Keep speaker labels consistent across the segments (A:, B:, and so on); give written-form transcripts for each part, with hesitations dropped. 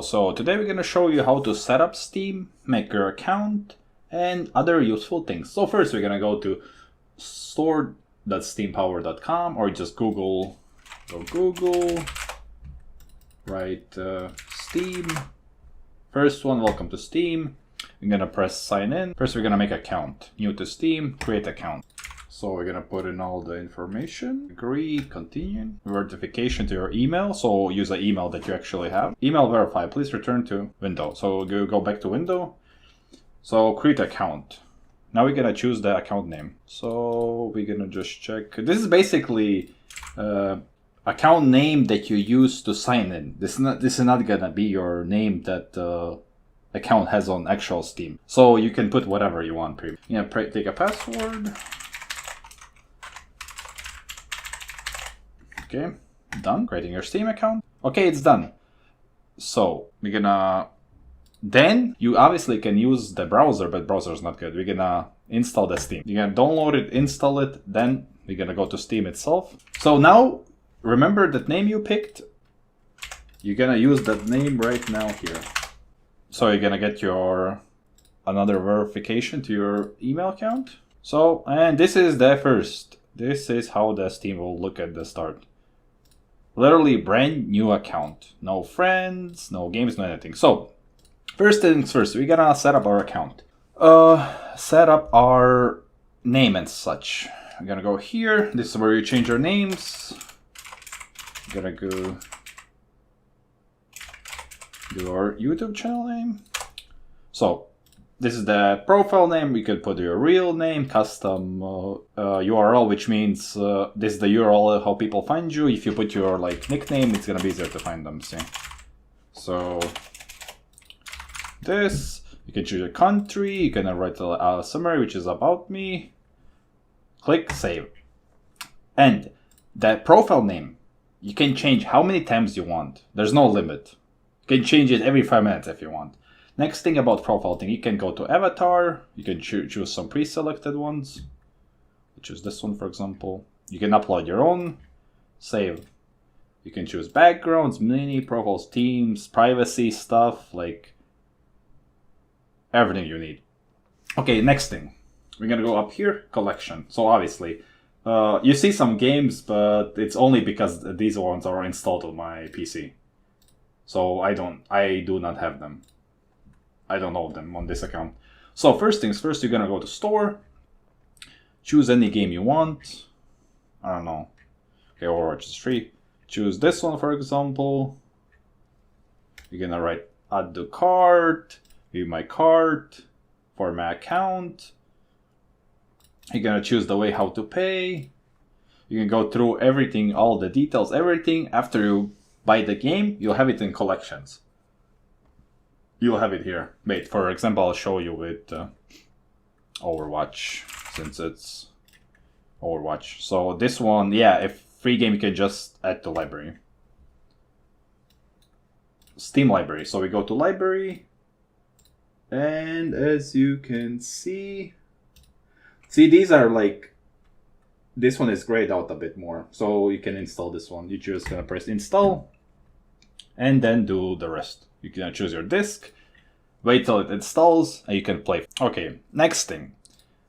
A: Hello, so today we're going to show you how to set up Steam, make your account, and other useful things. So first we're going to go to store.steampower.com or just Google, write Steam. First one, welcome to Steam. We're going to press sign in. First we're going to make account, new to Steam, create account. So we're gonna put in all the information, agree, continue, verification to your email. So use the email that you actually have. Email verify, please return to window. So go back to window. So create account. Now we're gonna choose the account name. So we're gonna just check. This is basically account name that you use to sign in. This is not gonna be your name that account has on actual Steam. So you can put whatever you want. Take a password. Okay, done. Creating your Steam account. Okay, it's done. So we're gonna, then you obviously can use the browser, but browser is not good. We're gonna install the Steam. You're gonna download it, install it, then we're gonna go to Steam itself. So now, remember that name you picked? You're gonna use that name right now here. So you're gonna get your another verification to your email account. So, and this is the first. This is how the Steam will look at the start. Literally brand new account. No friends, no games, no anything. So, first things first, we're gonna set up our account. Set up our name and such. I'm gonna go here. This is where you change your names. I'm gonna go do our YouTube channel name. So, this is the profile name. You could put your real name, custom URL, which means this is the URL how people find you. If you put your nickname, it's gonna be easier to find them. See, so this you can choose a country. You can write a summary, which is about me. Click save, and that profile name you can change how many times you want. There's no limit. You can change it every 5 minutes if you want. Next thing about profile thing, you can go to avatar, you can choose some pre-selected ones. Choose this one, for example. You can upload your own, save. You can choose backgrounds, mini profiles, themes, privacy stuff, like everything you need. Okay, next thing. We're gonna go up here, collection. So obviously, you see some games, but it's only because these ones are installed on my PC. So I do not have them. I don't know them on this account. So first things first, you're gonna go to store, choose any game you want. I don't know. Okay, Overwatch is free. Choose this one, for example. You're gonna write add to cart, view my cart, for my account. You're gonna choose the way how to pay. You can go through everything, all the details, everything. After you buy the game, you'll have it in collections. You'll have it here. Wait, for example, I'll show you with Overwatch, since it's Overwatch. So this one, yeah, if free game, you can just add to library. Steam library. So we go to library. And as you can see, these are this one is grayed out a bit more. So you can install this one. You're just gonna press install and then do the rest. You can choose your disk, wait till it installs, and you can play. Okay, next thing.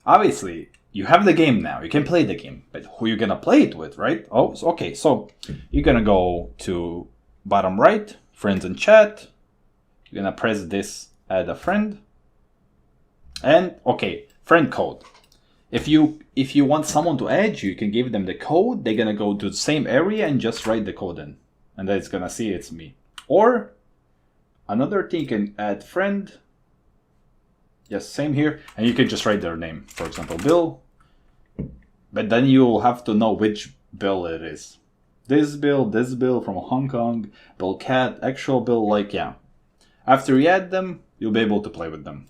A: Obviously, you have the game now. You can play the game, but who you gonna play it with, right? Oh, okay. So you're gonna go to bottom right, friends and chat. You're gonna press this, add a friend, and okay, friend code. If you want someone to add you, you can give them the code. They're gonna go to the same area and just write the code in, and then it's gonna see it's me. Or another thing, you can add friend. Yes, same here. And you can just write their name. For example, Bill. But then you'll have to know which Bill it is. This Bill from Hong Kong, Bill Cat, actual Bill, yeah. After you add them, you'll be able to play with them.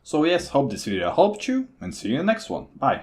A: So yes, hope this video helped you, and see you in the next one. Bye.